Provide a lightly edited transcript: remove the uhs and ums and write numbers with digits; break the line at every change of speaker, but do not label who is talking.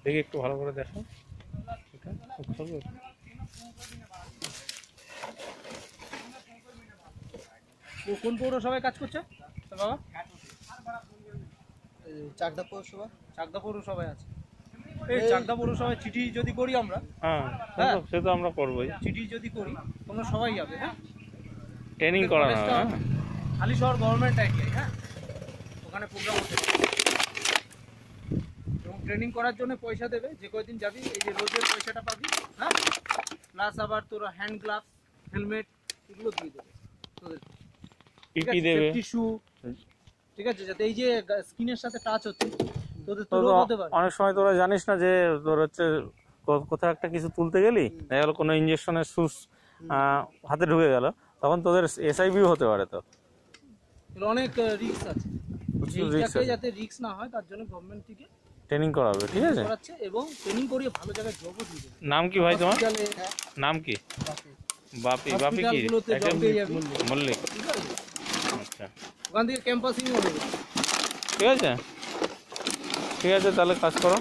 দেখি একটু ভালো করে দেখো। এটা
কোন পৌরসভায় কাজ করছে বাবা?
চাকদা পৌরসভা।
চাকদা পৌরসভায় আছে। এই চাকদা পৌরসভায় চিঠি যদি করি আমরা,
হ্যাঁ সে তো আমরা করবোই।
চিঠি যদি করি তোমরা সবাই যাবে। হ্যাঁ,
ট্রেনিং করানো হবে।
খালি শহর গভর্নমেন্ট আইটিআই। হ্যাঁ, ওখানে প্রোগ্রাম হচ্ছে এবং ট্রেনিং করার জন্য পয়সা দেবে। যে কয়দিন যাবি এই যে রোজের পয়সাটা পাবি। হ্যাঁ, প্লাস আবার তোর হ্যান্ড গ্লাভস, হেলমেট এগুলো দিয়ে দেবে তোদের।
কি দেবে?
টিস্যু, ঠিক আছে, যাতে এই যে স্কিনের সাথে টাচ হচ্ছে তোদের তো রোগ হতে পারে।
অনেক সময় তোরা জানিস না যে তোর হচ্ছে কোথাও একটা কিছু তুলতে গেলি, দেখা গেলো কোনো ইঞ্জেকশনের সুস হাতে ঢুকে গেল, তখন তোদের এসআইভিও হতে পারে। তো
অনেক রিস্ক আছে, যাতে রিস্ক না হয় তার জন্য গভর্নমেন্ট থেকে
ট্রেনিং করাবে। ঠিক আছে,
এবং ট্রেনিং করিয়ে ভালো জায়গায় জবও দিয়ে দেবে।
নাম কি ভাই তোমার? নাম কি? বাপি। বাপি কি? মল্লিক। আচ্ছা,
ওখান থেকে ক্যাম্পাসিং হবে।
ঠিক আছে, ঠিক আছে, তাহলে কাজ করো।